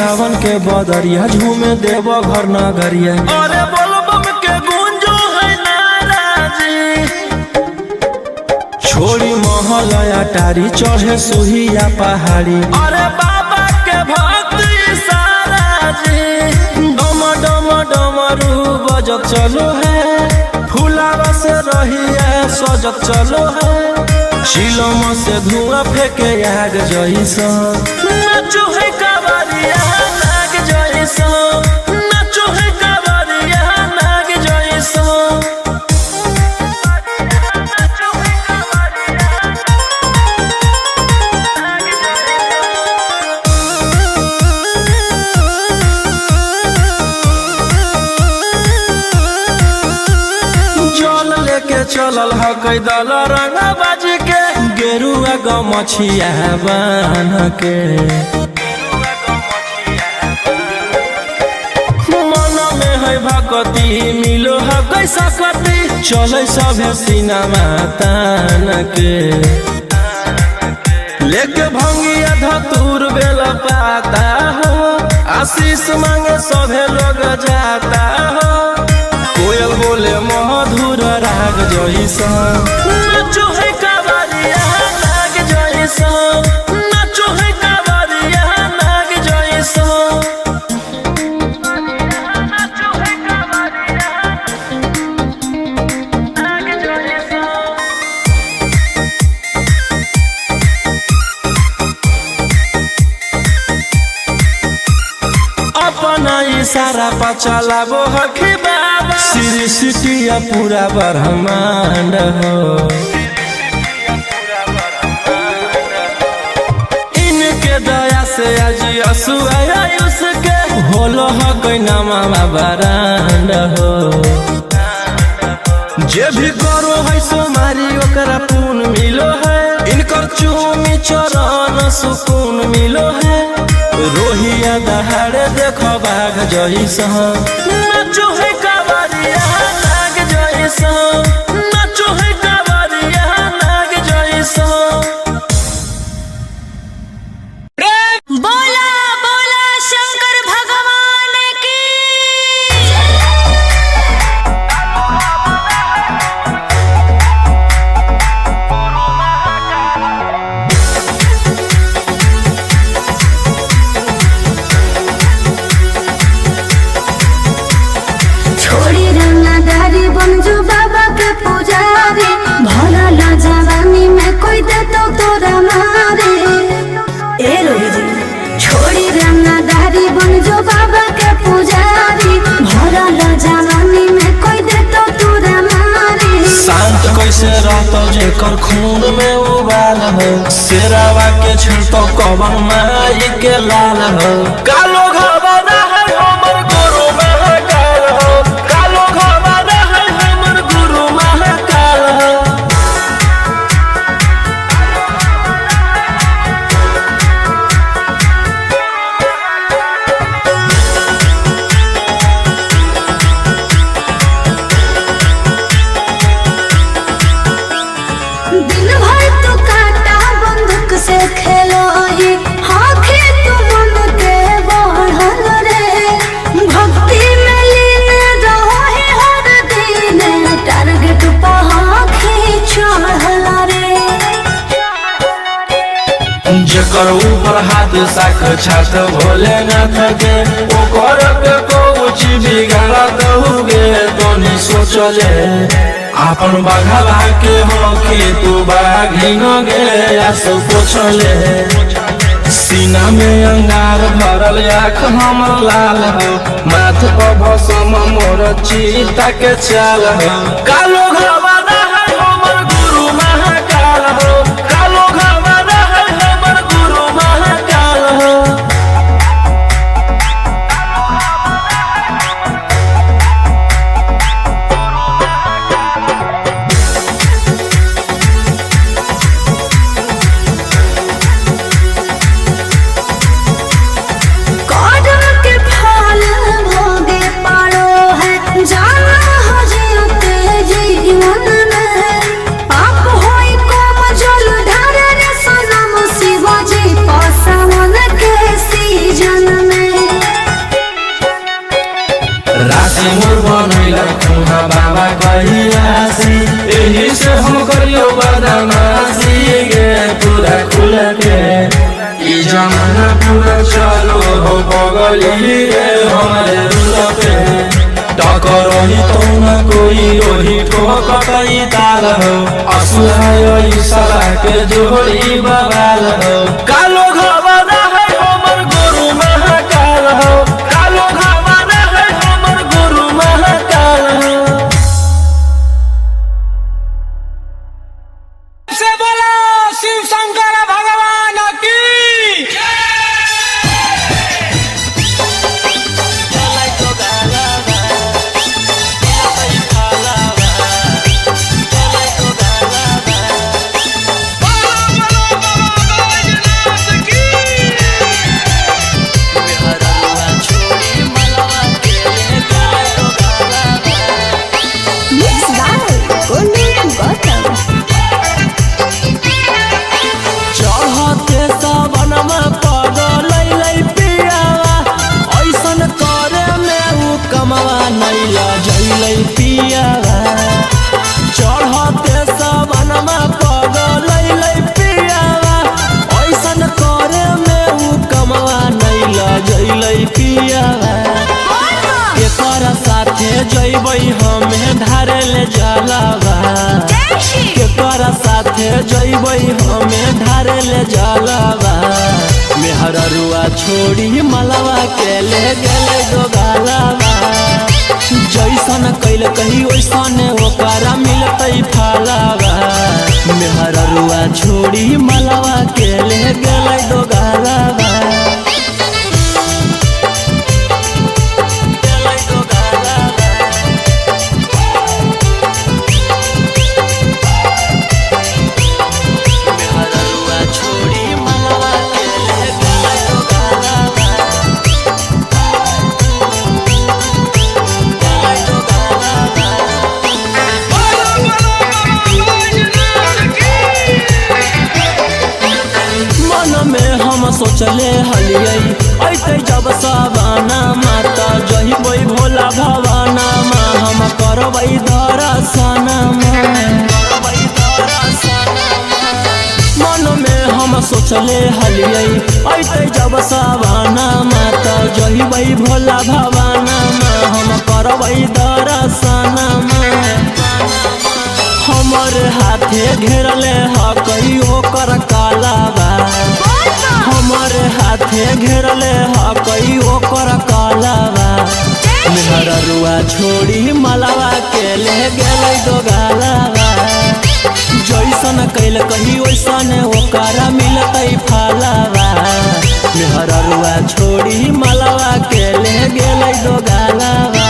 सावन के बदरिया झूमे देव घर नगरिया। अरे बोलबम के गूंजो है नाराजी, छोड़ी महल अटारी चढ़े सुहिया पहाड़ी। अरे बाबा के भक्ति सारा जी, डम डम डमरू बजत चलो है, फुलावा से रहिया सजत चलो है। शिलम से धुआं फेंके आग जैसा, नाचो है कावरिया नाग जैसा, नाचो है कावरिया नाग जैसा। जल लेके चलल है कैदल रंगा बाजी के, गेरुआ गमछिया बान के। मन में है भक्ति मिलो है कैसा कति, चले सभे सिनेमा तान के। लेके भंगिया धतूर बेल पाता हो, आशीष मांगे सभे लोग जाता हो। कोयल बोले मधुर राग जैसा, नाचो है कावरिया नाग जैसा, नाचो है कावरिया नाग जैसा। नाचो है कावरिया नाग जैसा। अपना इशारा पर चलाबो हखी बाबा, श्री सिटिया पूरा ब्रह्मांड हो। इनके दया से आज आयुष के होलो है कोई नामा बरांड हो। जे भी करो है सोमारी ओकरा पुण्य मिलो है, इनकर चूमी चरण सुकून मिलो है। रोहिया दहाड़े देखो बाघ जैसा, नाचो है कावरिया नाग जैसा, नाचो है कावरिया नाग जैसा। बोला बोला शंकर भगवान की। छोड़ी रंगदारी बन जो बाबा के पुजारी, भला ला जवानी में कोई दे तो तोरा मारे। ए रोहिजी छोड़ी रंगदारी बन जो बाबा के पुजारी, भला ला जवानी में कोई दे तो तोरा मारे। शांत कैसे रहतो जेकर खून में उबाल हो, शेरावा के छिड़तो कवन माई के लाल हो। कालो घबरा है हमर गुरु महाकाल हो, कालो घबरा है हमर गुरु महाकाल हो। दिन भर तो काटा बंदूक से खेलो ही, आँखें तो मन के बढ़ल रे। भक्ति में लीन रहो है हर दिन, टारगेट पर आँखें चढ़ल रे। जेकर ऊपर हाथ साक्षात भोलेनाथ के, ओकर के कुछ बिगाड़त हुए तो नहीं सोचले। आपन बघला के हो कि तू बाघिन गे आस पोछले। सीना में अंगार भरल आँख हमर लाल हो, माथ पर भसम मोर चीता के चाल हो। कालो घबरा है हमर गुरु महाकाल हो, कालो घबरा है हमर गुरु महाकाल हो। कौन के फल भोगे पारो है, जाना हो जीते जीवन से मोर बनैला तुहा बाबा कहियासी एही से हम करियो बदमाशी गे पूरा खुल के ई जमाना पूरा चलो हो बगली रे हमारे रुल पे टकरही तो न कोई ओही ठोकतई ताल हो असुहाय सला के जोड़ी बवाल हो कालो घबरा है हमर गुरु महाकाल हो कालो घबरा है हमर गुरु महाकाल हो से बोला शिव शंकर भगवान की चढ़ते सबनमा पगलै पियावा ऐसन करे में उ कमवा नैला जैलै पियावा चढ़ते सबनमा पगलै पियावा ऐसन करे में उ कमवा नैला जैलै पियावा केकर साथे जैबै हमे ढारे ले जलावा केकर साथे जैबै हमे ढारे ले जलावा मेहररुआ छोड़ी मलवा के ले गेले दोगालावा जैसन कैल कही वैसन ओकरा मिलतै फालावा मेहररुआ छोड़ी मलवा के ले गेले दोगालावा सोचले हलियै ऐते जब सवाना माता जहिबै भोला भवाना मा हम करबै दर्शन मन में हम सोचले हलियै ऐते जब सवाना माता जहिबै भोला भवाना मा हम करबै दर्शन हमर हाथे घेरले ह कहियो कर कालाबा हमर हाथे घेरले ह कहियो कर कालाबा मेहररुआ छोड़ी मलवा के ले गेलै दोगालाबा जैसन कैल कही वैसन ओकरा मिलतै फालाबा मेहररुआ छोड़ी मलवा के ले गेलै दोगालाबा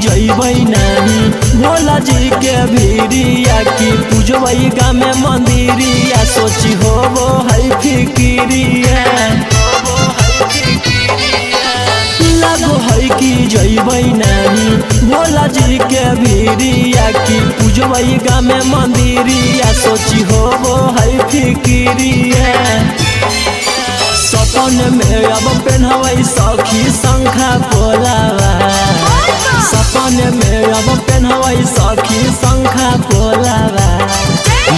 जैबै नाही भोला जी के भीरिया की पूजबै गामे मंदिरिया सोची होबो है फिकिरिया लागो है कि जैबै नाही भोला जी के भीरिया की पूजबै गामे मंदिरिया सोची होबो है फिकिरिया सपन में अब पहनबै सखी शंखा पोलावा सपन में अब पहनबै सखी शंखा पोलावा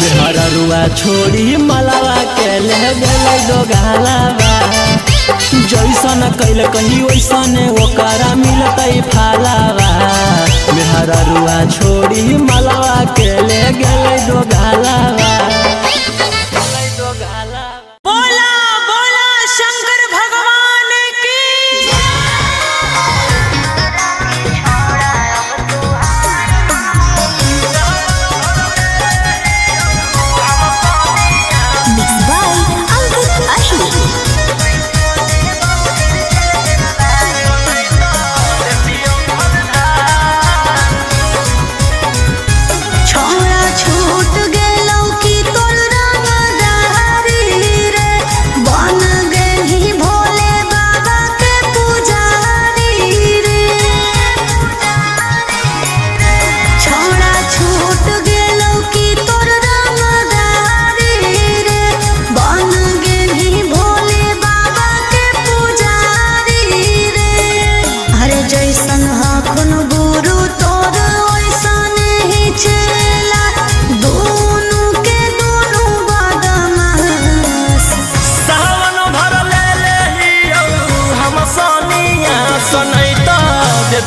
मेहररुआ छोड़ी मलवा के ले गेलै दोगालावा जैसन कैल कही वैसन ओकरा मिलतै फालावा मेहररुआ छोड़ी मलवा के ले गेलै दोगालावा बोला बोला शंकर भगवान की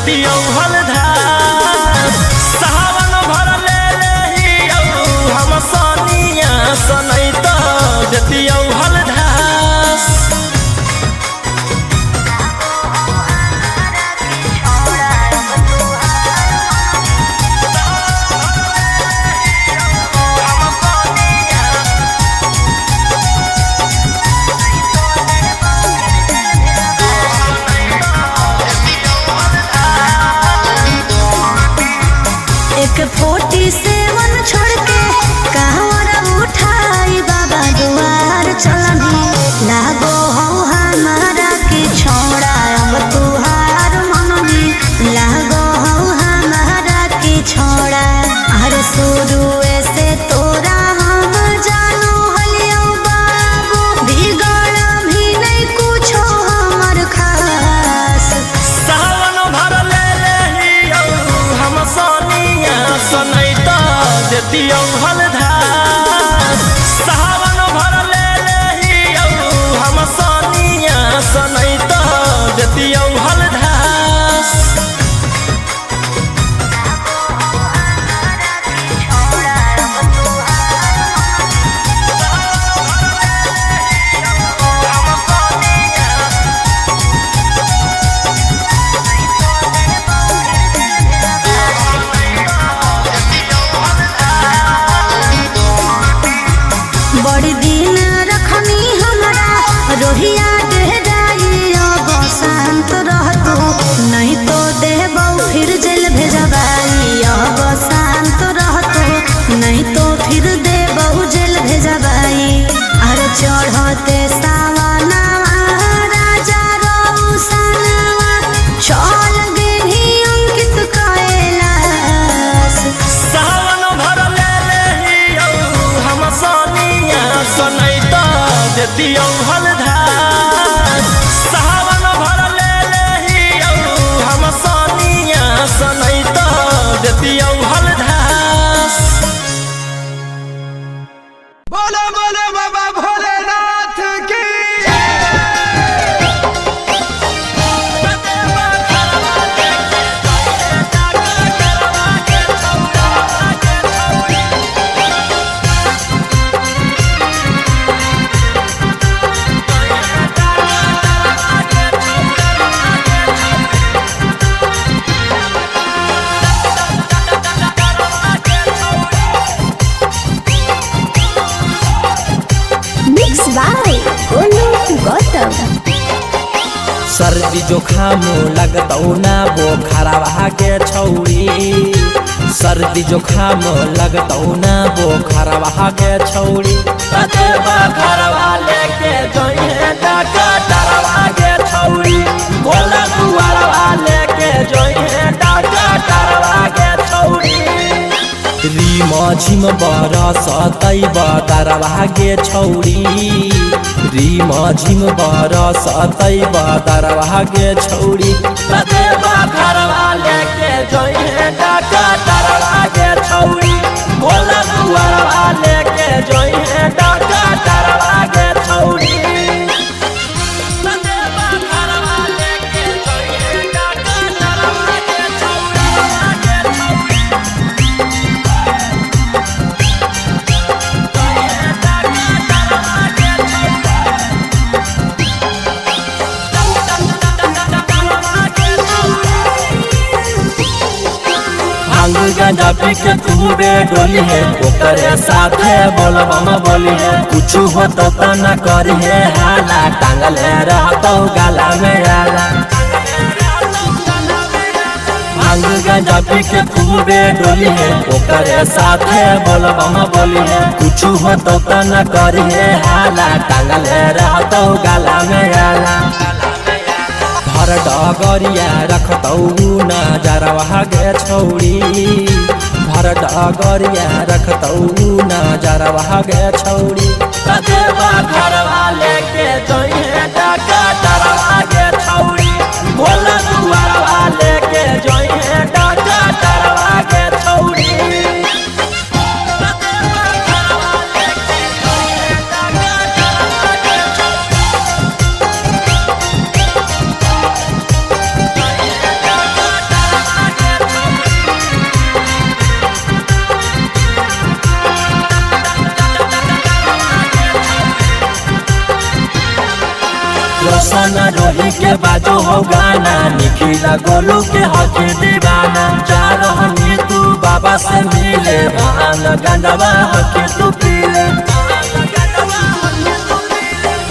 देतियौ हलधार सावन भर ले लेहियौ हम सनिया सनैत देतियौ हलधार एक 47 छोड़ के कहवरा उठाई बाबा दुआर चलनी लागो हो हमारा के छोड़ा अब तुहार मननी लागो हो हमारा के छोड़ा हर शुरू से तोरा हम जानो हलियो बाबू बिगड़ भी नहीं कुछो हमर खास सावन भर ले लेहियौ हम सनिया सनैत देतियौ हलधार सावन भर ले लेहियौ हम सनिया सनैत देतियौ हलधार बड़ी दिन रखनी हमरा रोहिया डेराई अब शांत रहतू नहीं तो देबौ फिर जेल भेजबाई अब शांत रहतू नहीं तो फिर देबौ जेल भेजबाई अरे चढ़ते सावनवा राजा रौसनवा चल गेली अंकित कैलाश सावन भर ले लेहियौ हम सनिया सनैत देतियौ हलधार सावन भर ले लेहियौ हम सनिया सनैत देतियौ हलधार बोलो बोलो बाबा भोलेनाथ की मिक्स बाय गोलू गौतम सर्दी जोखाम लगतौ ना बोखरवा के छौरी सर्दी जोखाम लगतौ ना बोखरवा के छौरी कते बखरवा लेके जोइहे डॉक्टरवा के छौरी भोला दुआरवा लेके जोइहे डॉक्टरवा के छौरी रीम झिम बरसतै बदरवा गे छौरी रीम झिम बरसतै बदरवा गे छौरी कते बखरवा लेके जोइहे डॉक्टरवा गे छौरी भोला दुआरवा लेके जोइहे डॉक्टरवा गे छौरी कते बखरवा लेके जोइहे डॉक्टरवा गे छौरी भांग गांजा पी के खूबे डोली है ओकरे साथे बोलबम बोली है कुछ हो तो न करी है हाला टांगल रहतो गाला में आला भांग गांजा पी के खूबे डोली है ओकरे साथे बोलबम बोली है कुछ हो तो न करी है हाला टांगल रहतो गाला में आला भर डगरिया रखतौ नजरवा गे छौरी भर डगरिया रखतौ नजरवा गे छौरी कते बखरवा लेके जोइहे डॉक्टरवा गे छौरी भोला दुआरवा लेके जोइहे डॉक्टरवा गे छौरी रोही के बाजू हो गाना, निखिला गोलू के हकी दीवाना। जा रहनी तू बाबा से मिले, भान गंडवा हकी तू पीले।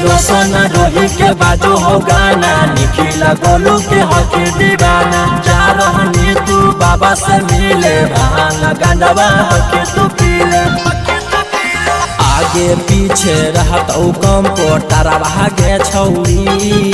रोशन रोही के बाजू हो गाना, निखिला गोलू के हकी दीवाना। जा रहनी तू बाबा से मिले, भान गंडवा हकी तू पीले। आगे पीछे रहत कम पोटारा भागे छौरी,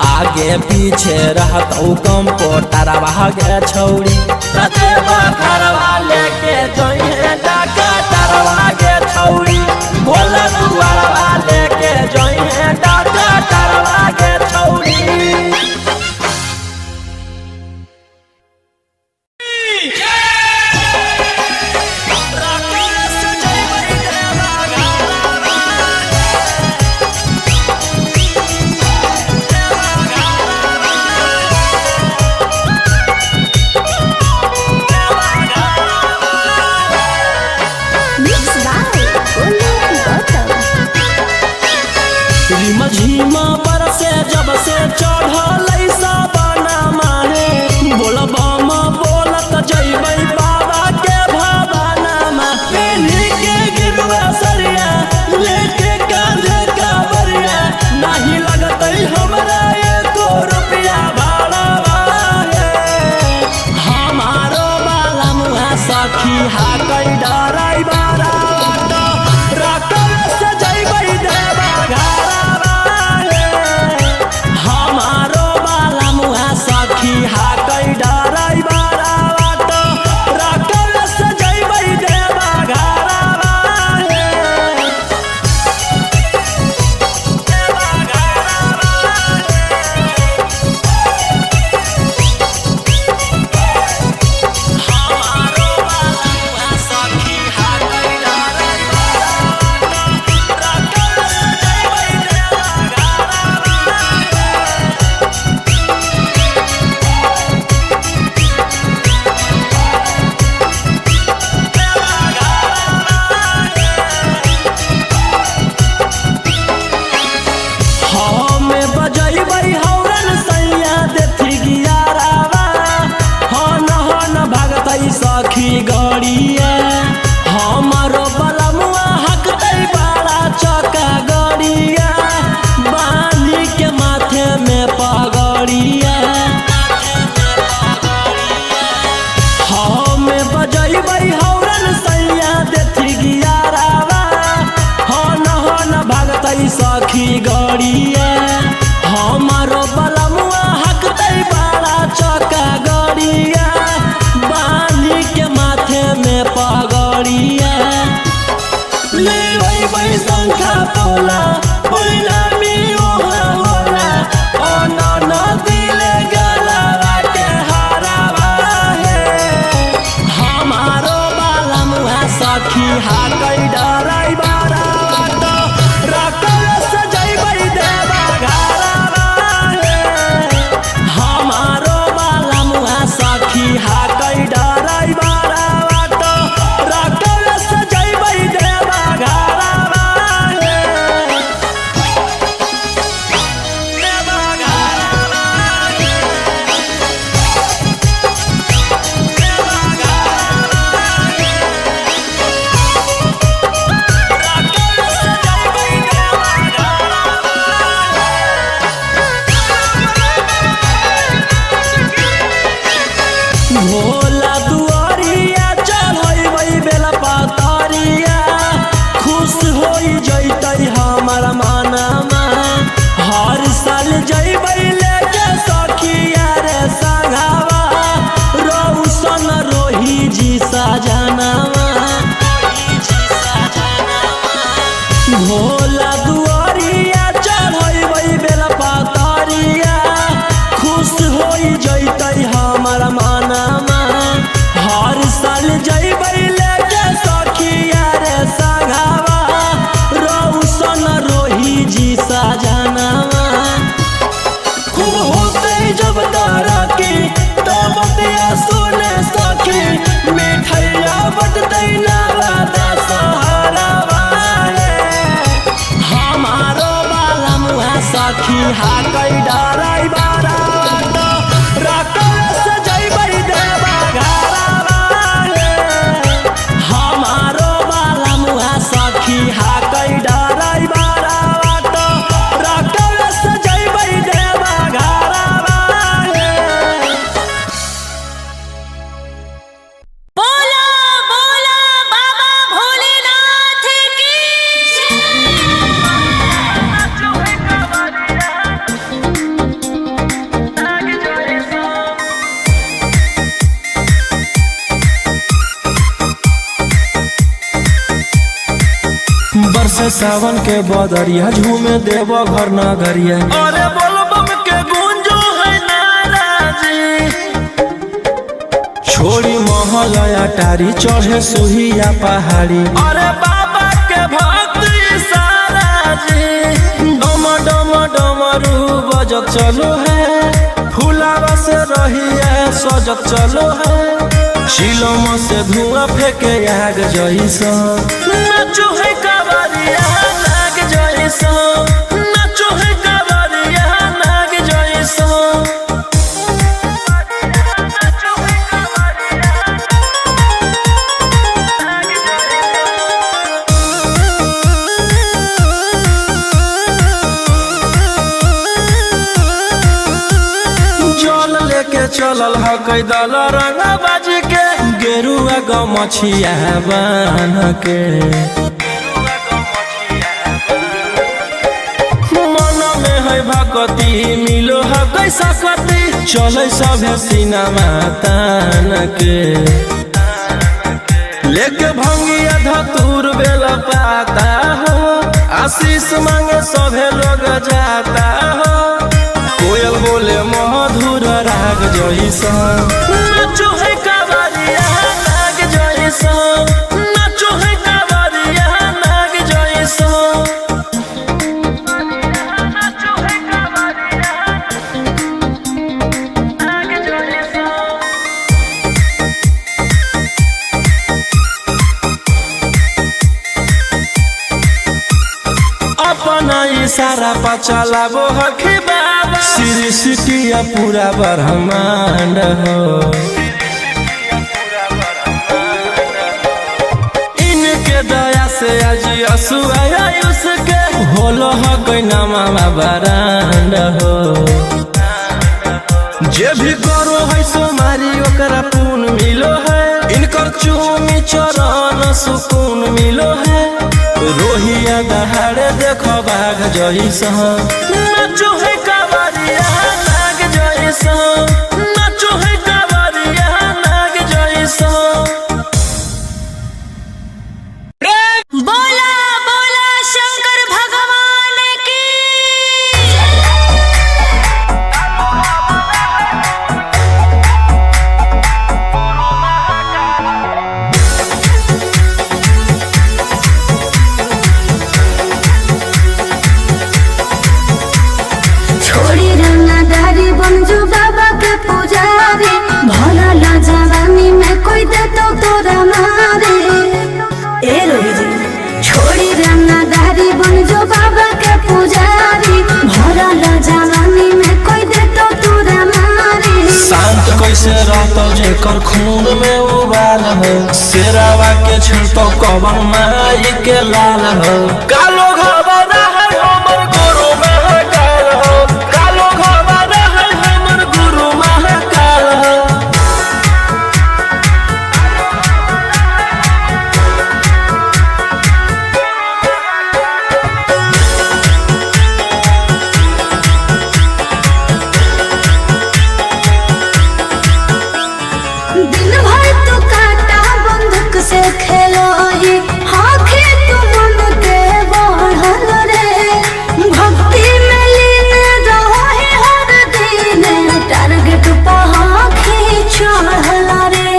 आगे पीछे रहत कम पोटारा भागे छौरी। रते बखरवा लेके जइहे डाका तारवा गे छौरी, भोला दुआरवा लेके जइहे डाका तारवा गे छौरी। झीमा बरसे जब से चढ़ल साबना मारे, बोलबम बोलत जइबै बाबा के भवनमा। पेन्ही के गिरुआ सरिया लेके कांधे कांवरिया, नहीं लगतै हमरा एको रुपया भाड़वा हे। हमारो बाला मुहा सखी हाकै डराई बारा रकम से जइबै देवा घरवा। हमारो बाला मुहा सखी हाकै डराई बारा रकम से जइबै देवा घरवा। हमारो बाला मुहा सखी हाकै डराई बारा रकम से जइबै देवा घरवा। हमें बजैबै हौरन सैया देथी गियारावा, हन भागतै सखी गड़िया। हमारो बलमुआ हकतै बाड़ा चका गड़िया, बांधी के माथे में पगड़िया। हमें बजैबै हौरन सैया देथी गियारावा, हन भागतै सखी गड़िया। हमारो बलमुआ हकतै बाड़ा चका गड़िया, बांधी के माथे में पगड़िया। लेबै शंखा पोला परिणामी ओहा होला, अनन दिले गलवा के हारावा हे। हमारो बाला मुहा सखी हाकै डराई बारा रकम से जइबै देवा घरवा हे। हमारो बाला मुहा सखी हाकै डराई बारा रकम से जइबै देवा घरवा हे। देवा घरवा हे। देवा घरवा हे। रकम से जइबै देवा घरवा हे। भोला दुआरिया चढ़ैबै बेला पातरिया, खुश होई जइतै हमर मनमा। हर साल जइबै लेके सखिया रे संघवा, रौशन रोही जी सजनवा। भोला दुआरिया चढ़ैबै बेला पातरिया, खुश होई जइतै हमर मनमा। हर साल जइबै लेके सखिया रे संघवा, रौशन रोही जी सजनवा। खूब होतै जब तरक्की तब बतिया सुने सखी, मिठैया बटतै नवादा सहारावा हे। हमारो बाला मुहा सखी हाकै डरा है सावन के बदरिया झूमे देव घर नगरिया। अरे बोलबम के गूंजो है नाराजी, छोड़ी महल अटारी चढ़े सुहिया पहाड़ी। अरे बाबा के भक्ति सारा जी, डम डम डमरू बजत चलो है, फुलावा से रहिया सजत चलो है। शिलम से धुआं फेंके आग जैसा, नाचो है कावरिया नाग जैसा, नाचो है कावरिया नाग जैसा। जल लेके चलल है कैदल रंग बाज के, गेरुआ गमछिया बान के। मन में है भगती मिलो है कैसा कती, चले सभे सिनेमा तान के। लेके भंगिया धतूर बेला पाता हो, आशीष मांगे सभे लोग जाता हो। कोयल बोले मधुर राग जैसा, नाचो है कावरिया नाग जैसा, नाचो है कावरिया नाग जैसा। नाचो है कावरिया नाग जैसा। अपना इशारा पर चलाबो हखी बाबा, सृष्टिया पूरा ब्रह्मांड हो। इनके दया से आज असुआ उसके होलो है कोई नामा बरांड हो। जे भी करो है सोमारी ओकरा पुण्य मिलो है, इनकर चूमी चरण सुकून मिलो है। रोहिया दहाड़े देखो बाघ जैसा, नाचो है कावरिया नाग जैसा, नाचो है कावरिया नाग जैसा। बोला बोला शंकर भगवान की। छोड़ी रंगदारी बनजो बाबा के पुजारी, भला ला जवानी में कोई दे तो तोरा मारे। ए रोही जी छोड़ी रंगदारी बनजो बाबा के पुजारी, भला ला जवानी में कोई दे तो तोरा मारे। शांत कैसे रहतो जेकर खून में उबाल हो, शेरावा के छिड़तो कवन माई के लाल हो। कालो घबरा है हमर गुरु महाकाल हो, कालो घबरा है हमर गुरु महाकाल हो। दिन भर तू काटा बंदूक से खेलो ही, आँखें तू मन के बढ़ल रे। भक्ति में लीन रहो है हर दिन, टारगेट पर आँखें चढ़ल रे।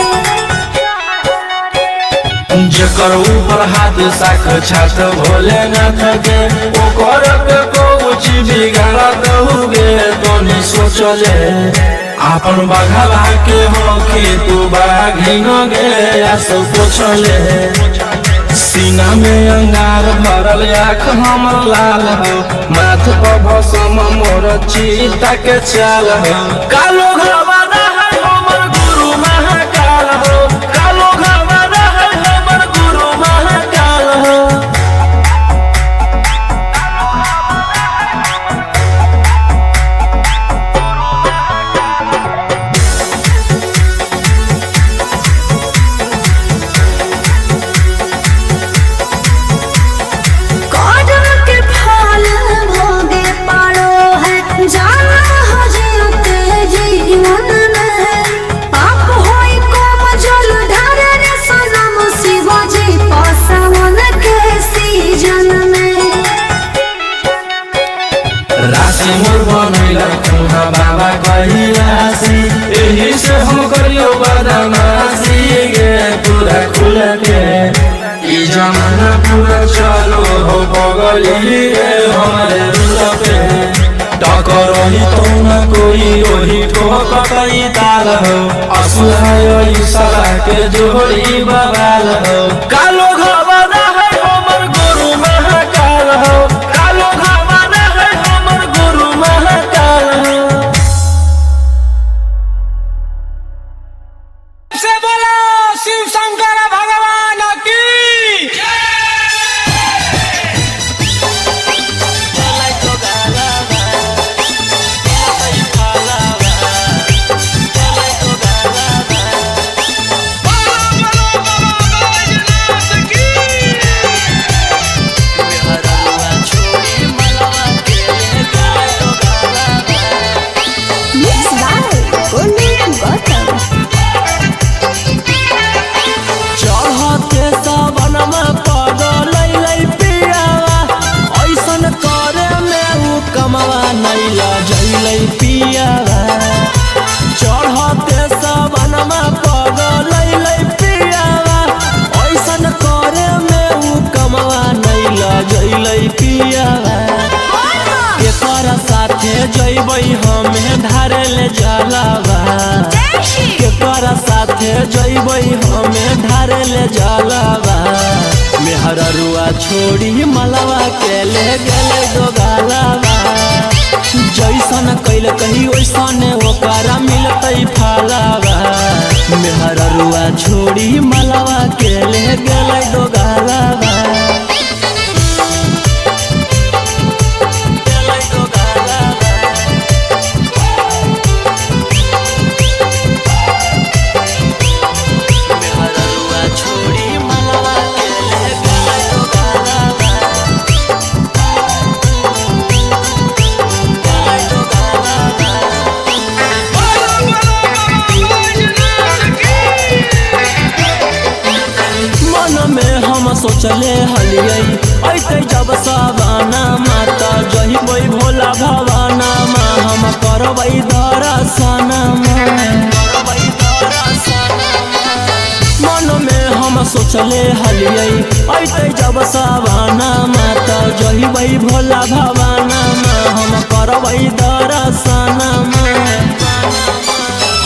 जेकर ऊपर हाथ साक्षात भोलेनाथ के, ओकर के कुछ बिगाड़त हुगे तो नहीं सोचले। आपन बघला के हो कि तू बाघी न गे आस पोछले। सीना में अंगार भरल आँख हमर लाल हो, माथ पर भसम मोर चीता के चाल हो। कालो घबरा है हमर गुरु महाकाल हो, कालो घबरा है हमर गुरु महाकाल हो। कदम के फल भोगे पड़ो है, जाना हो जीते जीवन पगली रे हमारे दिल पे टकरही तो न कोई रोही ठोकई ताल हो असुहाय साला के जोड़ी बवाल हो कालो घबरा है हमर गुरु महाकाल हो कालो घबरा है हमर गुरु महाकाल हो से बोला शिव शंकर भगवान की चढ़ते सबनमा पगलै पियावा ऐसन करे में उ कमवा नैला जैलै पियावा चढ़ते सबनमा पगलै पियावा ऐसन करे में उ कमवा नैला जैलै पियावा केकर साथे जैबै हमें धारे ले जलावा केकर साथे जैबै हमें धारे ले जलावा मेहररुआ छोड़ी मलवा के ले गेले दोगालावा जैसन कैल कही वैसन ओकरा मिलतै फलावा मेहररुआ छोड़ी मलवा के ले गेले दोगालावा सोचले हलियै ऐते जब सवाना माता जहिबै भोला भवाना मा हम करबै दर्शना मन में हम सोचले हलियै ऐते जब सवाना माता जहिबै भोला भवाना मा हम करबै दर्शना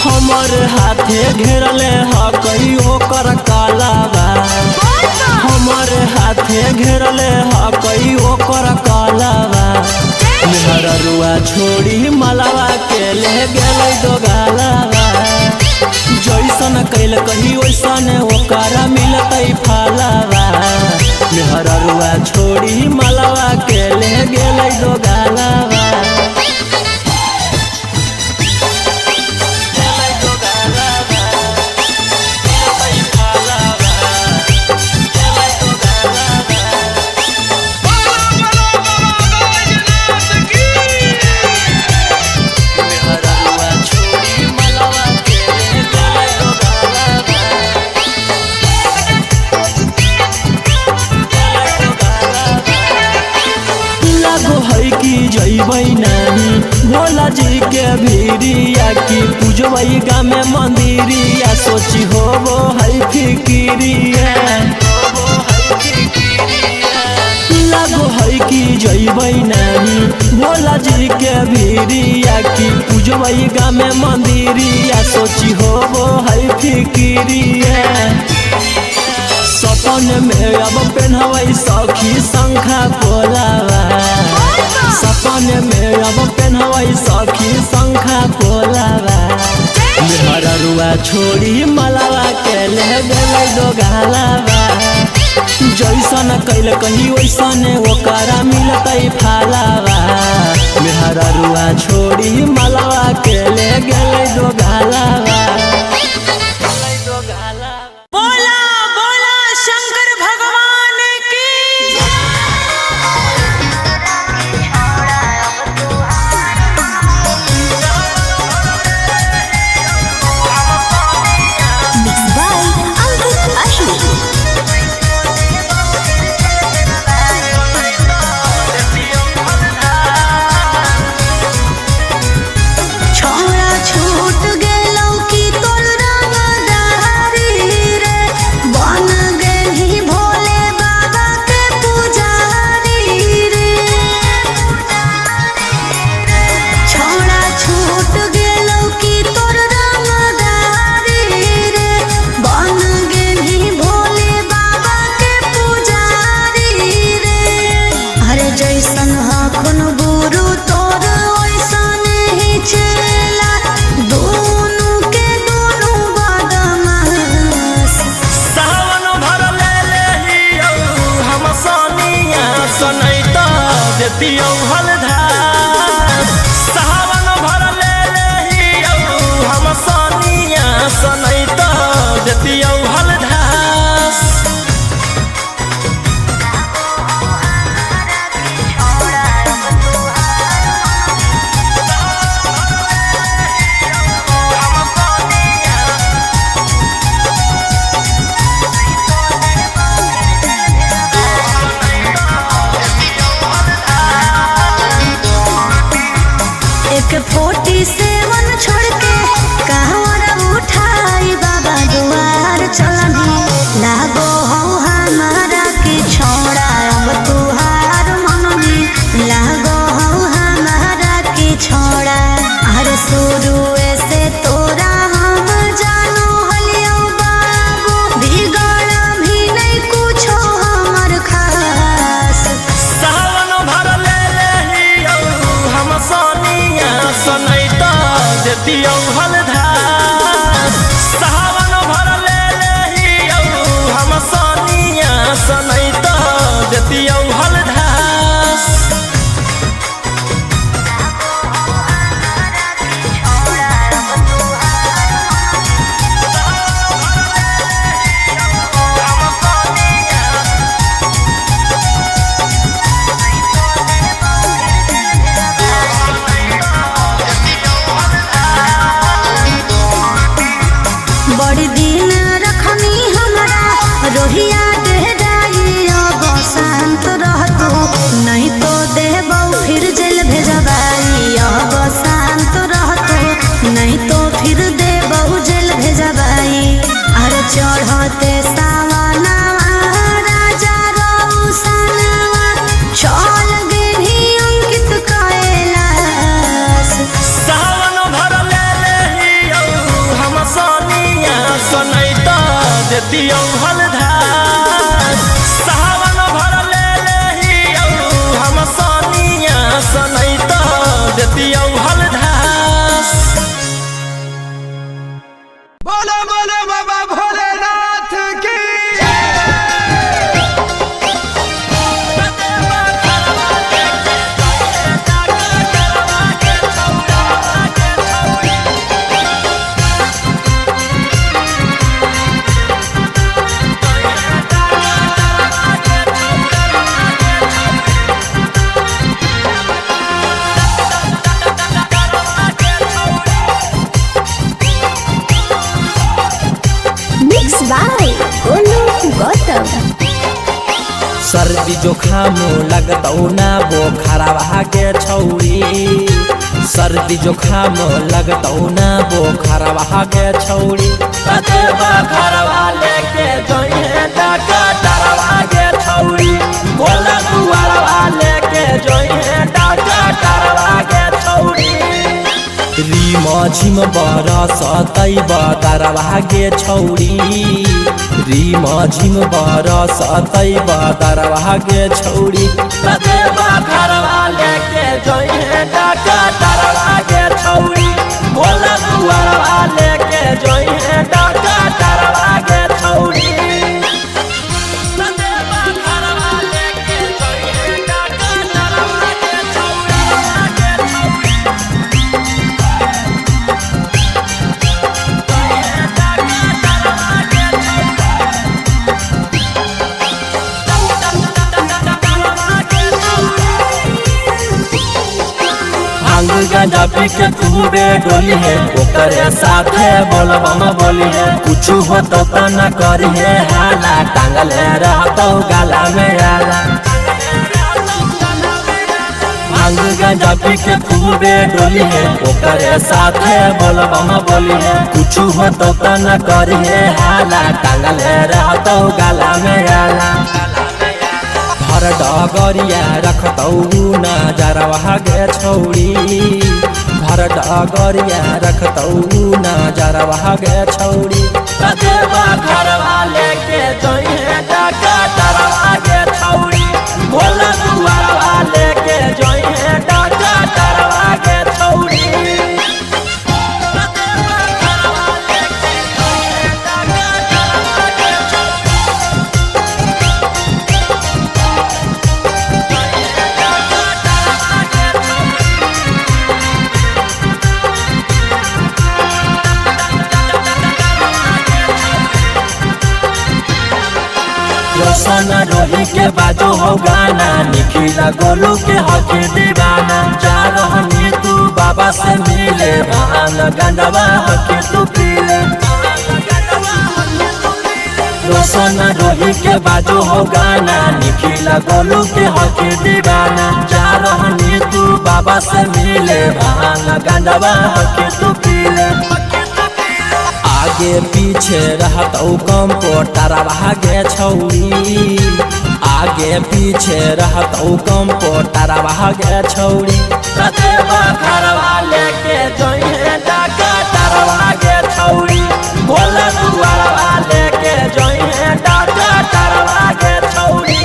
हमर हाथे घेरले ह कहियो कर कालावा हमर हाथे घेरले ह कहियो कर कालावा मेहररुआ छोड़ी मलावा के ले गेलै दोगालावा जैसन कैल कही वैसन ओकरा मिलतै फलावा मेहररुआ छोड़ी मलावा के ले गेलै दोगालावा जैबै नहीं भोला जी के भीरिया की पूजबै गामे मंदिरिया सोची होबो है फिकिरिया लागो है कि जैबै नहीं भोला जी के भीरिया की पूजबै गामे मंदिरिया सोची होबो है फिकिरिया सपन में अब पहनबै सखी शंखा पोलावा सपन में अब पहनबै सखी शंखा पोलावा मेहररुआ छोड़ी मलावा के ले गेलै दोगालावा जैसन कैल कही वैसन ओकरा मिलतै फलावा मेहररुआ छोड़ी मलावा के ले गेलै दोगालावा छोरा छूट गेलौ की तो देतियौ हलधार सावन भर ले लेहियौ हम सनिया सनैत देतियौ हलधार एक 47 छोड़ के कहवर उठाई बाबा दुआर चलनी लागो हो हमारा के छोड़ा अब तुहार मननी लागो हो हमारा के छोड़ा अरे शुरू से तोरा हम जानो हलियो बाबू बिगड़ भी नहीं कुछो हमर खास सावन भर ले लेहियौ हम सनिया सनैत देतियौ हलधार सावन भर ले लेहियौ हम सनिया सनैत देतियौ हलधार बड़ी दिन रखनी हमारा रोहिया देहराई अब शांत रहतो नहीं तो देबौ फिर जेल भेजबाई अब शांत रहतो नहीं तो फिर देबौ जेल भेजबाई अरे चढ़ते सावनवा राजा रौसनवा चल गेली अंकित कैलाश सावन भर ले लेहियौ हम सनिया सनैत देतियौ हलधार सावन भर ले लेहियौ हम सनिया सनैत देतियौ हलधार बोलो बोलो बाबा भोलेनाथ की मिक्स बाय गोलू गौतम सर्दी जोखाम लगतौ ना बोखरवा के छौरी सर्दी जोखाम लगतौ ना बोखरवा के छौरी कतेबा घरवा लेके जोइहे डकटरवा के छौरी बोला दुआरवा लेके जोइहे डकटरवा के छौरी रीम झिम बरसतै बदरवा गे छौरी रीम झिम बरसतै बदरवा गे छौरी कतेबा घरवा लेके जोइहे डकटरवा गे छौरी बोला दुआरवा लेके जोइहे डकटरवा गे छौरी कतेबा घरवा लेके जोइहे डकटरवा गे भांग गांजा पी के खूबे डोली है ओकरे साथे बोलबम बोली है कुछ हो तो न करी है हाला टांगल रहतो गाला में आला भांग गांजा पी के खूबे डोली है ओकरे साथे बोलबम बोली है कुछ हो तो न करी है हाला टांगल रहतो गाला में आला हर डगरिया रखतौ नजरवा गे छौरी भर डगरिया रखतौ नजरवा गे छौरी कतेबा घरवा लेके जोइहे डकटरवा गे छौरी बोला दुआरवा लेके जोइहे डकटरवा गे छौरी रोशन रोही के बाजो हो गाना, निखिला गोलू के हक दीवाना। जा रहनी तू बाबा से मिले, भान गंडवा हक तू पीले। रोशन रोही के बाजो हो गाना, निखिला गोलू के हक दीवाना। जा रहनी तू बाबा से मिले, भान गंडवा हक तू पीले। आगे पीछे रहत कंप्यूटर भागे छौरी, आगे पीछे रहत कंप्यूटर भागे छौरी। कते घरवा लेके जइहे डॉक्टर भागे छौरी, भोला दुआरवा लेके जइहे डॉक्टर भागे छौरी।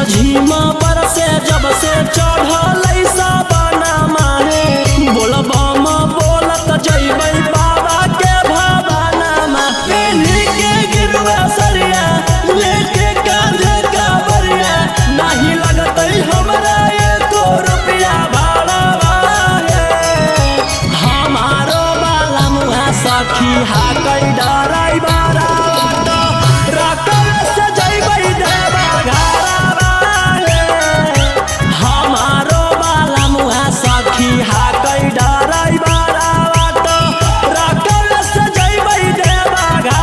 झीमा पर से जब से चढ़ल साबना माहे, बोलबम बोलत जइबै बाबा के भवाना मा। पेन्ही के गिरुआ सरिया लेके कांधे कावरिया, नहीं लगतै हमरा एको रुपया भाड़ा हे। हमारो बाला मुहा सखी हाकै डराई बारा, रकम से जइबै देवा घरा। हमारो बाला मुहा सखी हाकै डराई बारा, रकम से जइबै देवा घरा।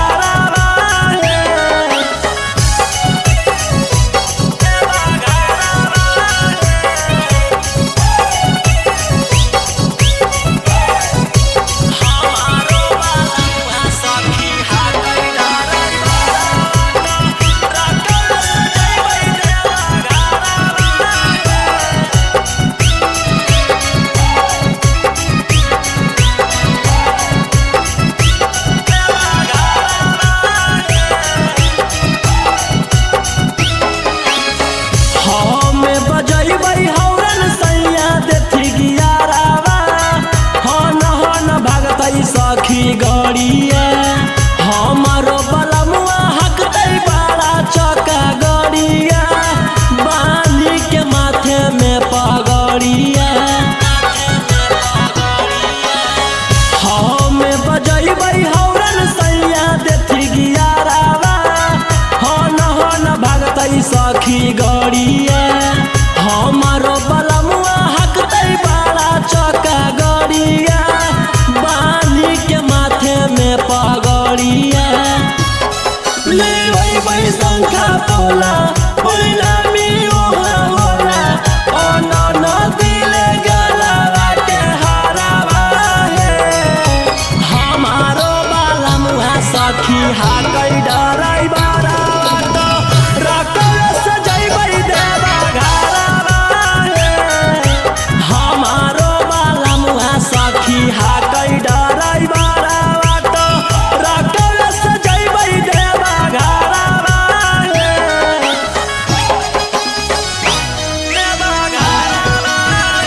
हमारो बाला मुहा सखी हाकै डराई बारा, रकम से जइबै देवा हमें बजैबै हौरन सैया देथी गियारावा, हन भागतै सखी गड़िया। हमारो बलमुआ हकतै बाड़ा चका गड़िया, बांधी के माथे में पगड़िया। हमें बजैबै हौरन सैया देथी गियारावा, हन भागतै सखी गड़िया। हमारो बलमुआ हकतै बाड़ा चका गड़िया, बांधी के माथे में पगड़िया। लेबै शंखा तोला परिणामी ओहा होला, अन दिले गलवा के हारावा हे। हमारो बाला मुहा सखी हाकै डराई बारा, रकम से जइबै देवा घरा हे। हमारो बाला मुहा सखी हाकै डराई बारा, रकम से जइबै देवा घरा हे। देवा घरा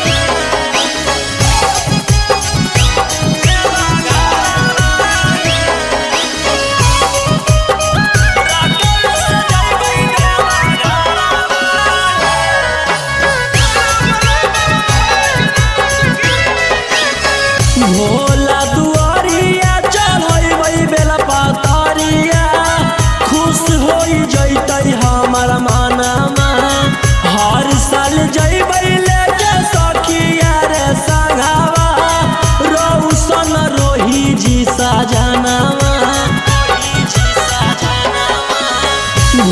हे। देवा घरा हे। रकम से जइबै देवा घरा हे। भोला दुआरिया चढ़ैबै बेला पातरिया, खुश होई जइतै हमर मनमा। हर साल जइबै लेके सखिया रे संगवा, रोशन रोही जी सजनवा।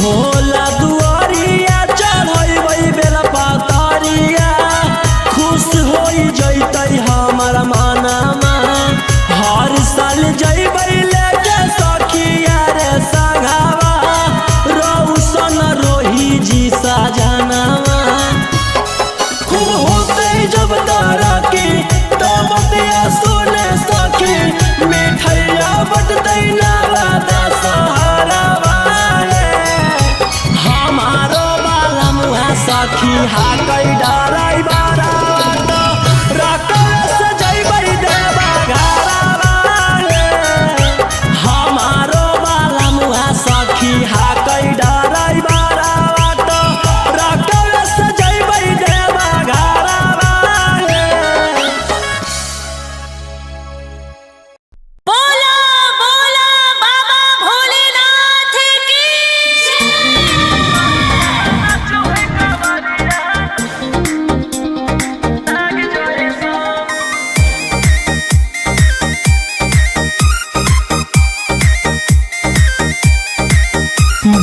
भोला दुआरिया चढ़ैबै बेला पातरिया, खुश होई जइतै हमर मनमा। हर साल जइबै लेके सखिया रे संगवा, रोशन रोही जी सजनवा। खूब होतै जब तारा की तब सुने सखी, मिठैया बटतै नाला दशहरावा हे। सखी हा कई डराई बारा रकस जइबै देवा घरवा हमारो बाला मुआ सखी हा कई डराई बारा रकस जइबै देवा घरवा। बोला बोला बाबा भोलेनाथ की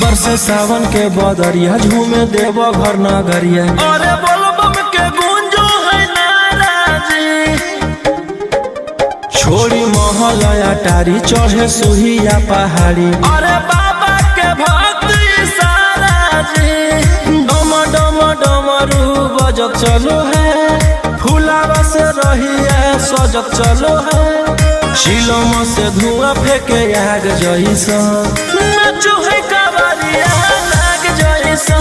बरसे सावन के बदरिया झूमे देव घर नगरिया। अरे बोलबम के गूंजो है नाराजी। छोड़ी महल अटारी चढ़े सुहिया पहाड़ी। अरे बाबा के भक्त सारा जी। डम डम डमरू बजत चलो है फुलावा से रहिया सजत चलो है। शिलम से धुआं फेंके आग जैसा नाचो है कावरिया नाग जैसा।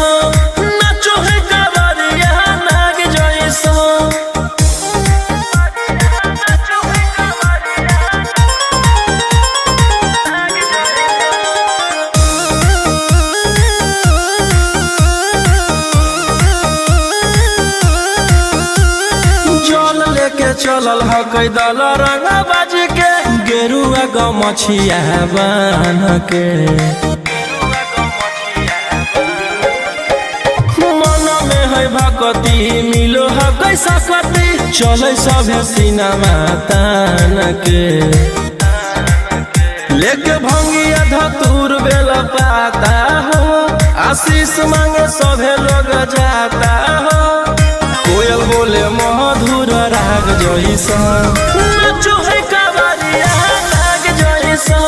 नाचो है कावरिया नाग जैसा। जल लेके चलल ह कई दल रंगा बाजी के गेरुआ गमछिया बान के। मन में है भक्ति मिलो है कैसा कति चले सभे सिनेमा तान के। लेके भंगिया धतूर बेल पाता हो आशीष मांगे सभे लोग जाता हो। कोयल बोले मधुर राग जैसा नाचो है कावरिया नाग जैसा।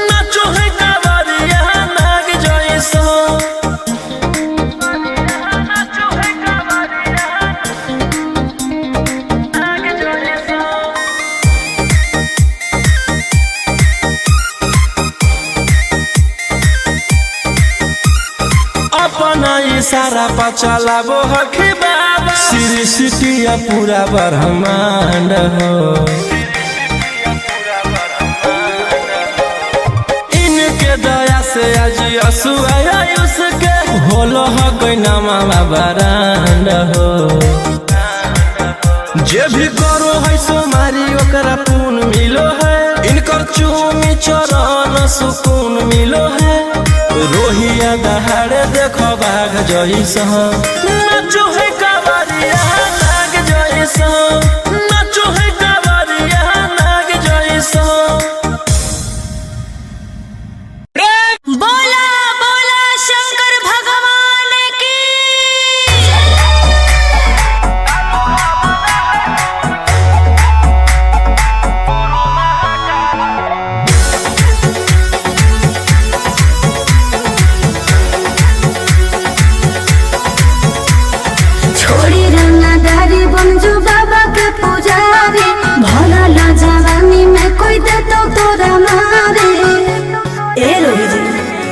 नाचो है कावरिया नाग जैसा। नाचो है कावरिया नाग जैसा। अपना इशारा पर चलाबो हखी बाबा। श्री सिटिया पूरा ब्रह्मांड हो। इनके दया से आज असुआ उसके होलो ह कोई नामा बरांड हो। जे भी करो है सोमारी ओकरा पुण्य मिलो है। इनकर चूमी चरण सुकून मिलो है। रोहिया दहाड़े देखो बाघ जैसा नाचो है कावरिया नाग जैसा। नाचो है कावरिया नाग जैसा। बोला बोला शंकर भगवान की छोड़ी रंगदारी बन जो बाबा के पुजारी। भला ला जवानी में कोई दे तो तोरा मारे। ए रोही जी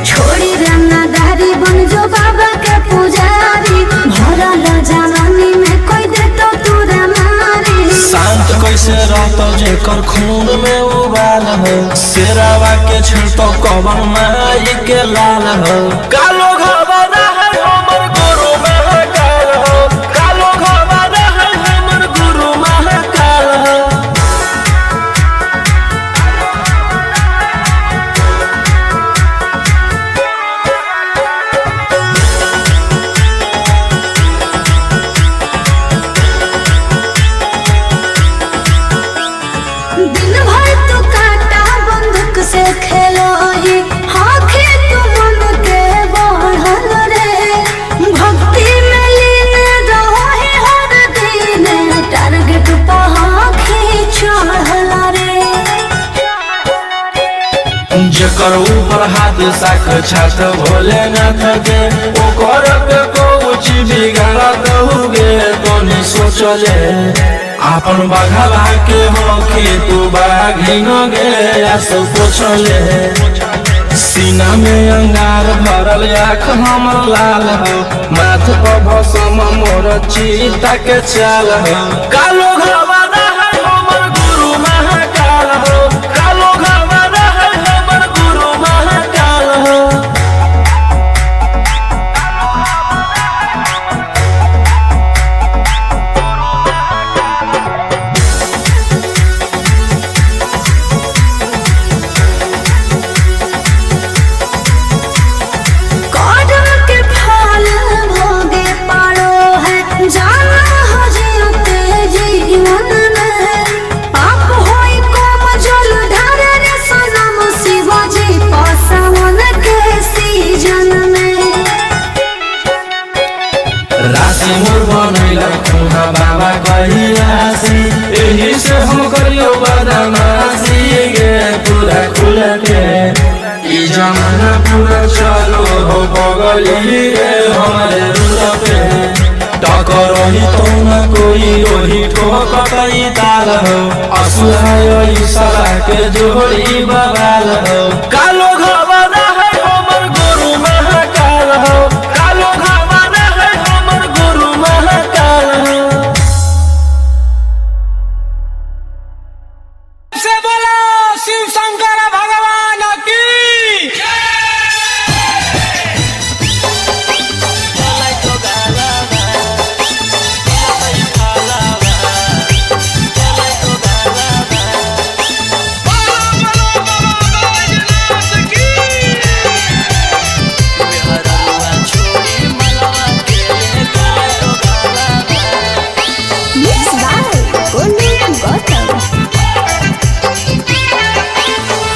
छोड़ी रंगदारी बन जो बाबा के पुजारी। भला ला जवानी में कोई दे तो तोरा मारे। शांत कैसे रहतो जेकर खून में उबाल हो। शेरावा के छिड़तो कवन माई के लाल हो। कालो घबरा है हमर गुरु महाकाल हो। कालो घबरा है हमर गुरु महाकाल हो। दिन भर तू काटा बंदूक से खेलो ही। हाँ खेत मन के बढ़ल रे। भक्ति में लीन रहो ही हर दिन। टारगेट पहाड़ी चढ़ल रे। जेकर ऊपर हाथ साक्षात भोलेनाथ के ओकर के कुछ बिगाड़त हुगे तो नहीं सोचले। आपन बघला के हो कि तू बाघिन गे सब पूछले। सीना में अंगार भरल आँख हमर लाल हो, माथ पर भसम मोर चीता के चाल हो। कालो घरवाला है हमर गुरु महाकाल हो, कालो घरवाला है हमर गुरु महाकाल हो। कदम के फल भोगे पड़ो है, जाना हो जीते जीवन में। पाप होई कोम जल ढारे रे सनम शिवाजी पासवन के सीजन में। राशि मोर बनैला तुहा बाबा कहियासी, एही से हम करियो बदमाशी गे पूरा खुल के। ई जमाना पूरा चलो हो बगली रे हमारे रूल पे। टकरही तो न कोई ओही ठोकतई ताल हो, असुहाय सला के जोड़ी बवाल हो। कालो घरवाला है हमर गुरु महाकाल हो, कालो घरवाला है हमर गुरु महाकाल हो। से बोलो शिव शंकर भगवान की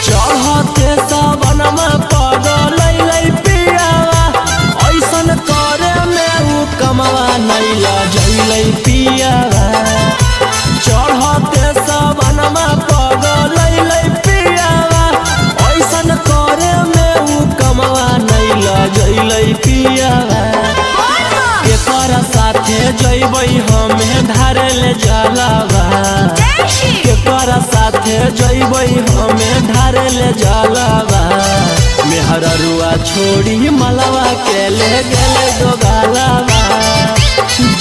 चढ़ते सबनमा पगलै पियावा, ऐसन करे में उ कमवा नैला जैलै पियावा। चढ़ते सबनमा पगलै पियावा, ऐसन करे में उ कमवा नैला जैलै पियावा। केकर साथे जैबै हमे धारे ले जलावा, केकर साथे जैबै हमे ढारे ले जलावा। मेहररुआ छोड़ी मलवा के ले गेले दोगालावा,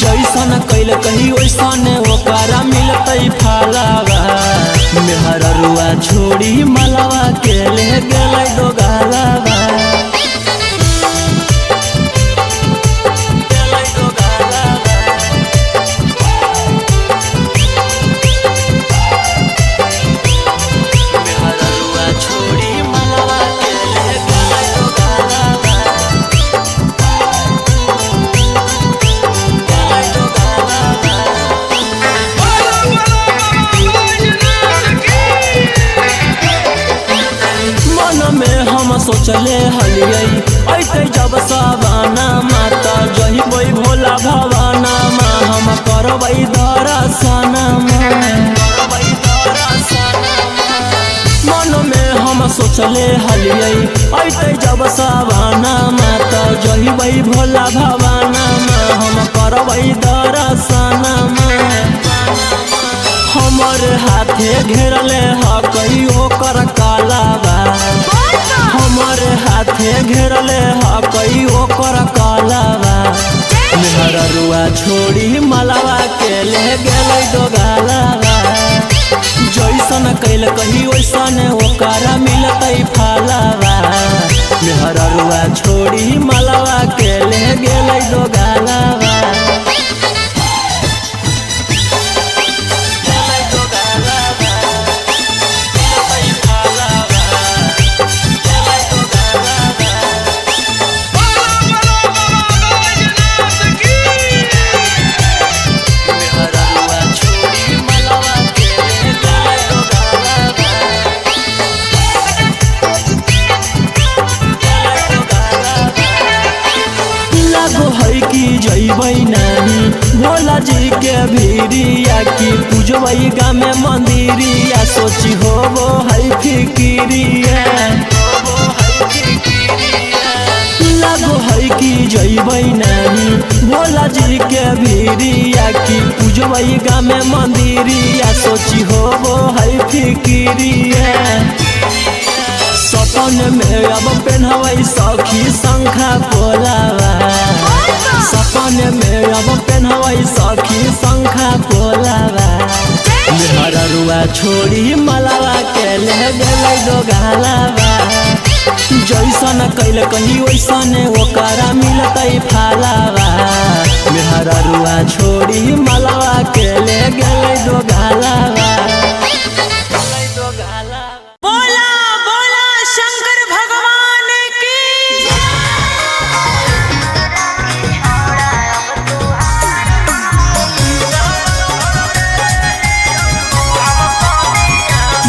जैसन कैल कही वैसन ओकरा मिलतै फलावा। मेहररुआ छोड़ी मलवा के ले गेले दोगालावा। सोचले हलियै ऐते जब सवाना माता जहिबै भोला भवाना मा, हम करबै दर्शन मन में। हम सोचले हलियै ऐते जब सवाना माता जहिबै भोला भवाना मा, हम करबै दर्शन। हमर हाथे घेरले ह कहियो कर कालाबा, हमर हाथे घेरले ह कहियो कर कालाबा। मेहररुआ छोड़ी मलवा के ले गेलै दोगालाबा, जैसन कैल कही वैसन ओकरा मिलतै फलावा। मेहररुआ छोड़ी मलवा के ले गेलै दोगालाबा। जैबै नानी भोला जी के भीरिया, की पूजबै गामे मंदिरिया, सोची होबो है फिकिरिया। लागो है कि जैबै नानी भोला जी के भीरिया, की पूजबै गामे मंदिरिया, सोची होबो है फिकिरिया। सपन में अब पेन्हवई सखी शंखा पोलावा सपन में अब पेन्हवई सखी शंखा पोलावा मेहररुआ छोड़ी मलावा के ले गेलै दो गालावा जैसन कैल कहीं वैसन ओकरा मिलतै फालावा मेहररुआ छोड़ी मलावा के ले गेलै दो गालावा बोला बोला शंकर भगवान की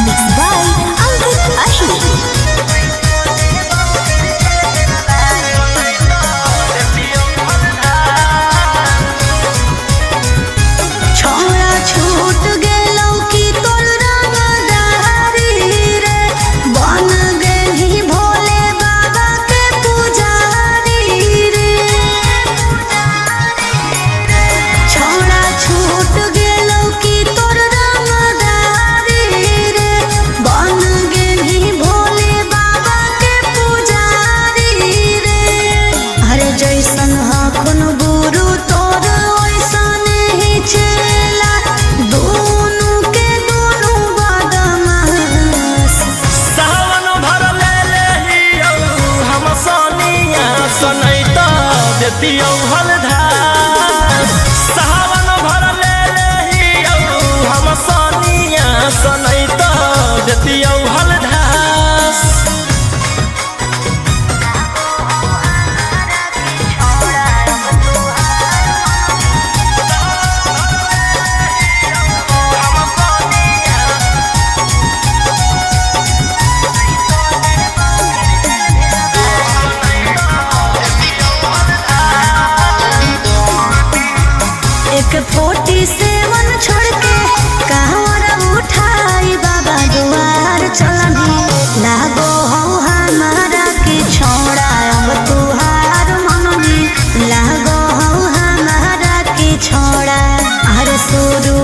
Mixed by Ankit Ashmi. छोड़ा छूट गेलौ की तोर रंगदारी रे बन गेली भोले बाबा के पुजारी रे छोड़ा छूट गेलौ की तोर रंगदारी रे बन गेली भोले बाबा के पुजारी रे अरे जैसन हखुन गुरु तोर ओइसन ही चेला दोनों के दोनों बदमाश सावन भर ले लेहियो हम सोनिया सनैता देतियो हलधार सावन भर ले लेहियो हम सोनिया सनैता देतियो हलधार एक 47 छोड़ के कहवर उठाई बाबा दुआर चलनी लागो हो हमारा के छोड़ा अब तुहार मननी लागो हो हमारा के छोड़ा हर शुरू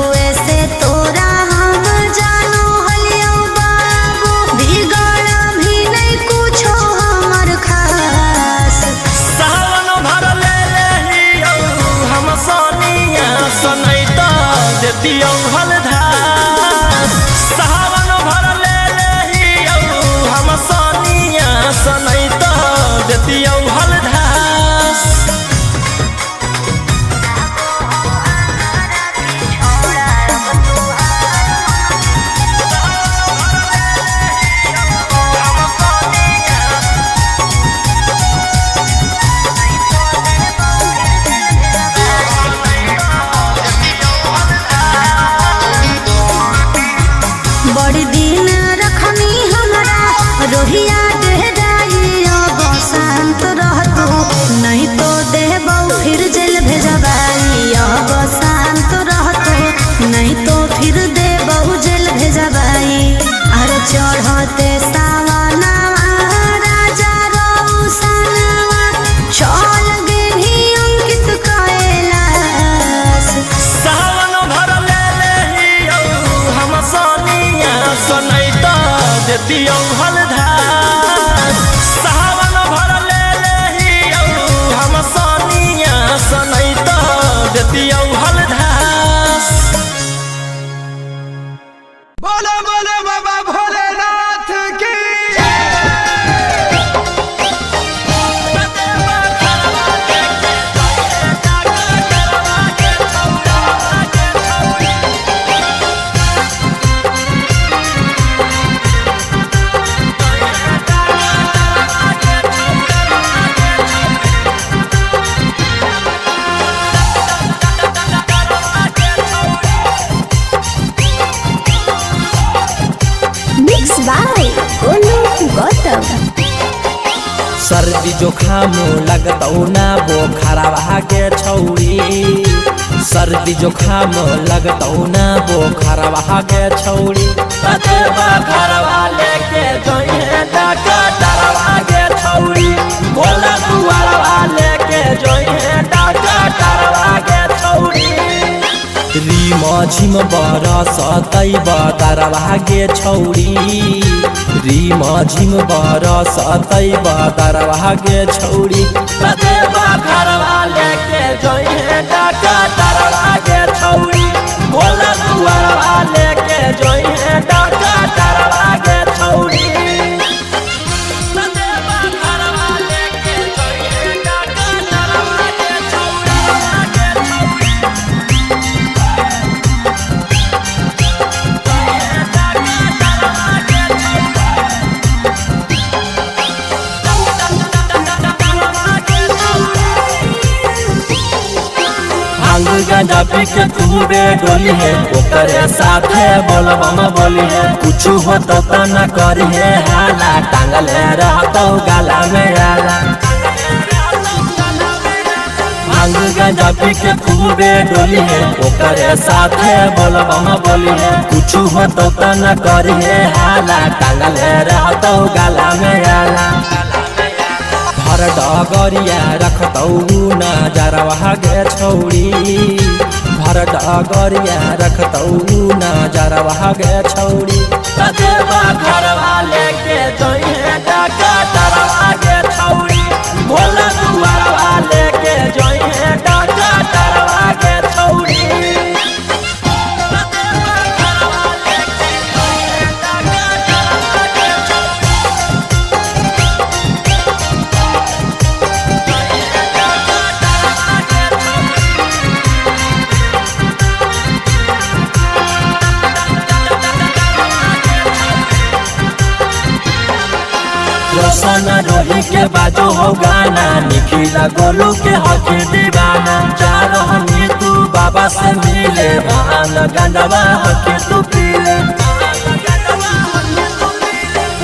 से तोरा हम जानो हलियो बाबू बिगड़ भी नहीं कुछो हमर खास सावन भर ले लेहियो हम सोनिया सनैता देतियो हलधार सावन भर ले लेहियो हम सोनिया सनैता देतियो हलधार बड़ी दिन रखनी हमरा रोहिया डेराई अब शांत रहतू नहीं तो देबौ फिर जेल भेजबाई अब शांत रहतू नहीं तो फिर देबौ जेल भेजबाई अरे चढ़ते सावनवा राजा रौसनवा चल गेली अंकित कैलाश सावन भर ले लेहियो हम सोनिया सनैता देतियो हलधार सावन भर ले लेहियो हम सोनिया सनैता देतियो हलधार बोलो बोलो बाबा भोलेनाथ की Mixed by Olu Gautam. सर्दी जोखाम लगतौ ना बोखरवा के छौरी सर्दी जोखाम लगतौ ना बोखरवा के छौरी कतेवा घरवा लेके जोइहे डॉक्टरवा के छौरी बोला दुआरवा लेके जोइहे डॉक्टरवा के छौरी रिम झिम बरसतै बदरवा के छौरी रीमा झिम बरसतै बदरवा के छौरी कदेवा घरवा लेके जोइहे डाका डरवा के छौरी भोला दुआरवा लेके जोइहे डाका डरवा के छौरी कदेवा घरवा लेके जोइहे डाका डरवा के छौरी भांग गांजा पी के खूबे डोली है ओकरे साथे बोलबम बोली है कुछ हो तो न करी है हाला टांगले रहतो गाला में आला भांग गांजा पी के खूबे डोली है ओकरे साथे बोलबम बोली है कुछ हो तो न करी है हाला टांगले रहतो गाला में आला भर डगरिया रखतौ नजरवा गे छौरी भर डगरिया रखतौ नजरवा गे छौरी कदेवा घरवा लेके जोइहे डाका डरवा गे छौरी भोला दुआरवा लेके जोइहे डाका डरवा गे छौरी कदेवा घरवा लेके जोइहे डाका डरवा गे छौरी रोशन रोही के बाजो हो गाना निखिला गोलू के हकी दीवाना जा रहनी तू बाबा से मिले भान गंडवा हकी तू पीले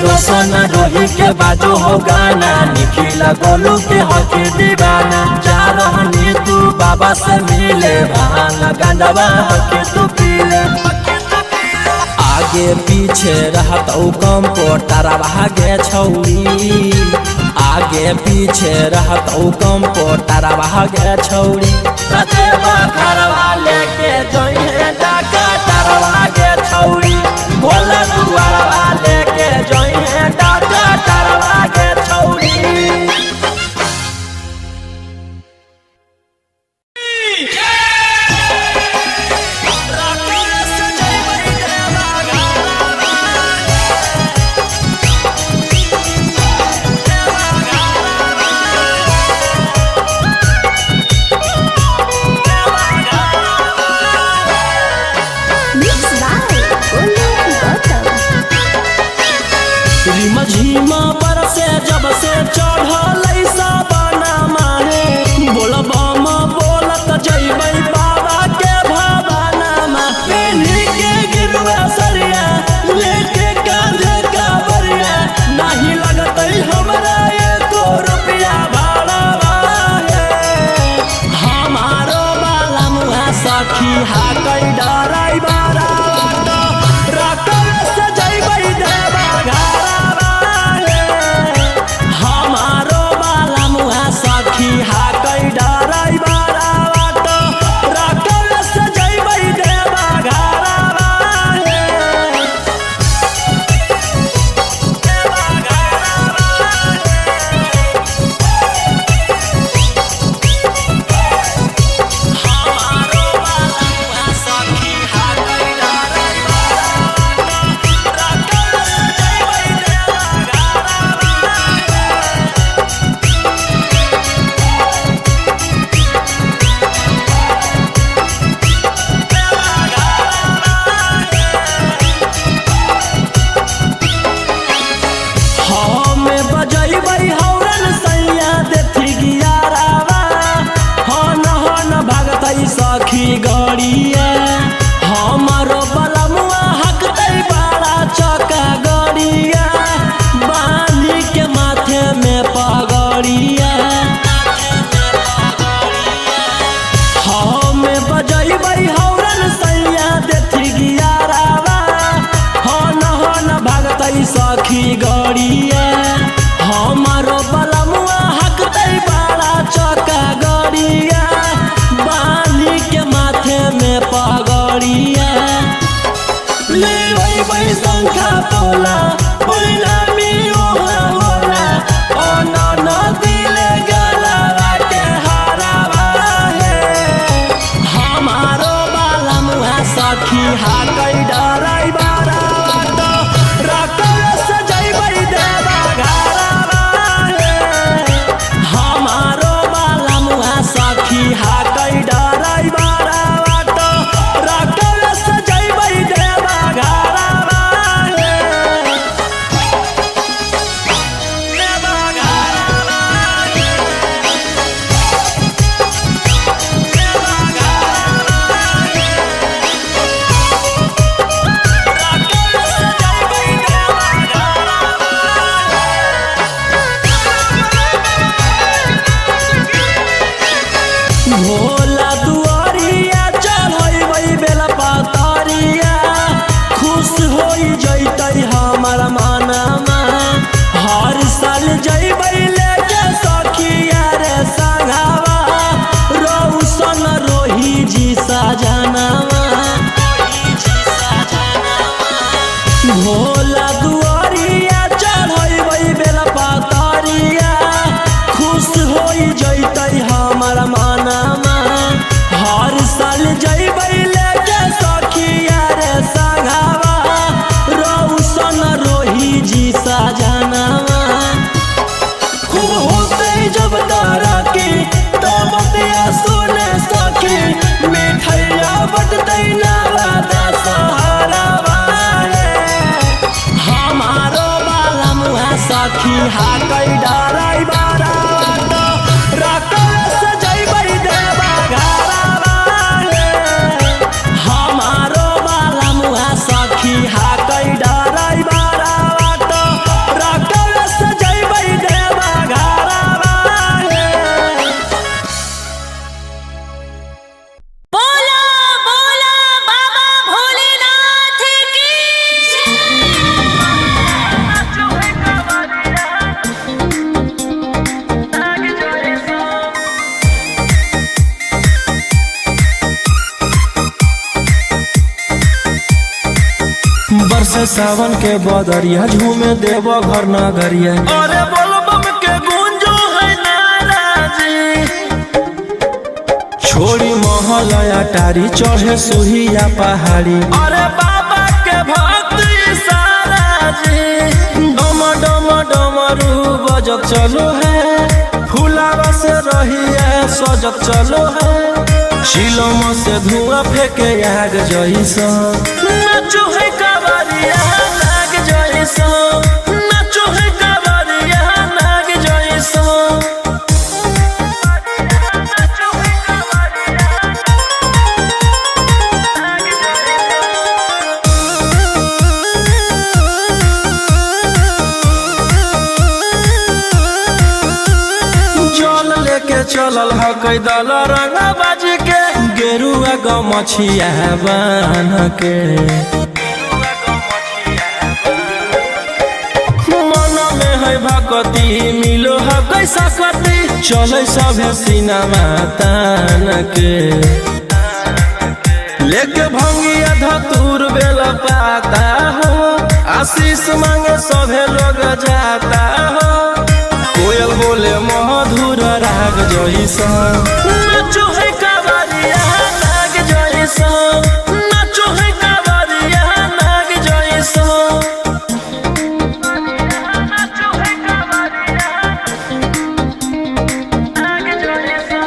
रोशन रोही के बाजो हो गाना निखिला गोलू के हकी दीवाना जा रहनी तू बाबा से मिले भान गंडवा हकी तू पीले आगे पीछे रहतौ कम पोटरवा गे छौरी आगे पीछे रहतौ कम पोटरवा गे छौरी कदेवा घरवा लेके जोइहे डाका डरवा गे छौरी भोला दुआरवा लेके जोइहे डाका डरवा गे छौरी झीमा बरसे जब से चढ़ल साबना माहे बोलबम बोलत जइबै बाबा के भवाना पेन्ही के गिरुआ सरिया लेके कांधे कावरिया नहीं लगतै हमरा एको रुपया भाड़ा हमारो बाला मुहा सखी हाकै डराई बारा रकम से जइबै देवा हाकै डराई बारा रकम से जइबै देवा घरवा हमारो बाला भोला दुआरिया चढ़ै बेला पातरिया खुश हो जैतै हमार मनमा हर साल जैबै लेके सखिया रे संगवा रौशन रोही जी सजनवा भोला दुआरिया चढ़ै बेला पातरिया खुश हो जैतै हमार मनमा हर साल जैबै लेके सखिया रे संगवा रौशन रोही जी सजनवा खूब होते जब तारा की तब बतिया सुने सखी मिठैया बटतै नवादा सहारा हमारो बाला मुहा सखी हाकै डराई बारा हमारो बाला मुहा सखी हाकै डराई बारा जैबै देवा घरा बोला बोला बाबा भोलेनाथ की बरसे सावन के बदरिया झूमे देव घर नगरिया अरे बोलबम के गूंजो है नाराजी। छोड़ी महल अटारी चढ़े सुहिया पहाड़ी अरे बाबा के भक्ति सारा जी। डम डम डमरू बजत चलो है फुलावा से रही है सजत चलो है शिलम से धुआं फेंके आग जैसा नाचो है कावरिया नाग जैसा नाचो है कावरिया नाग जैसा नाचो है कावरिया नाग जल लेके चलल है कैदल रंग बाज के गेरुआ गमछिया बान के मन में है भक्ति मिलो है कैसा कति चले सभे सिनेमा तान के लेके भंगिया धतूर बेला पाता हो आशीष मांगे सभे लोग जाता हो कोयल बोले मधुर राग जैसा नाचो है कावरिया नाग जैसा नाचो है कावरिया नाग जैसा नाचो है कावरिया नाग जैसा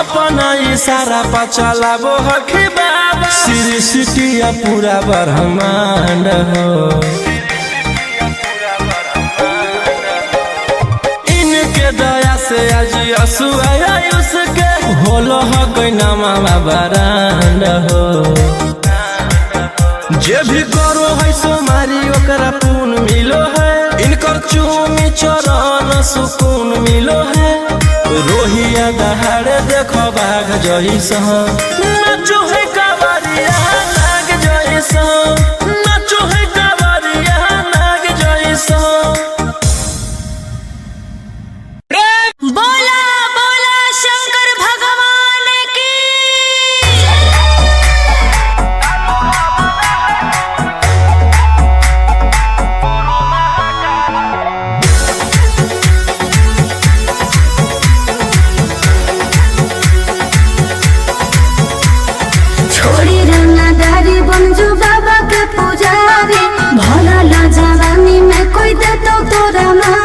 अपना इशारा पर चलाबो हखी बाबा श्री सिटिया पूरा ब्रह्मांड हो इनके दया से आज आयुष के होलो हक नामा बरांड हो जे भी करो है सोमारी ओकरा पुण्य मिलो है इनकर चूमी चरण सुकून मिलो है रोहिया दहाड़े देखो बाघ जैसा नाचो है कावरिया नाग जैसा नाचो है कावरिया नाग जैसा बोला बोला शंकर भगवान की छोड़ी रंगदारी बनजो बाबा के पुजारी भला ला जवानी में कोई दे तो तोरा माँ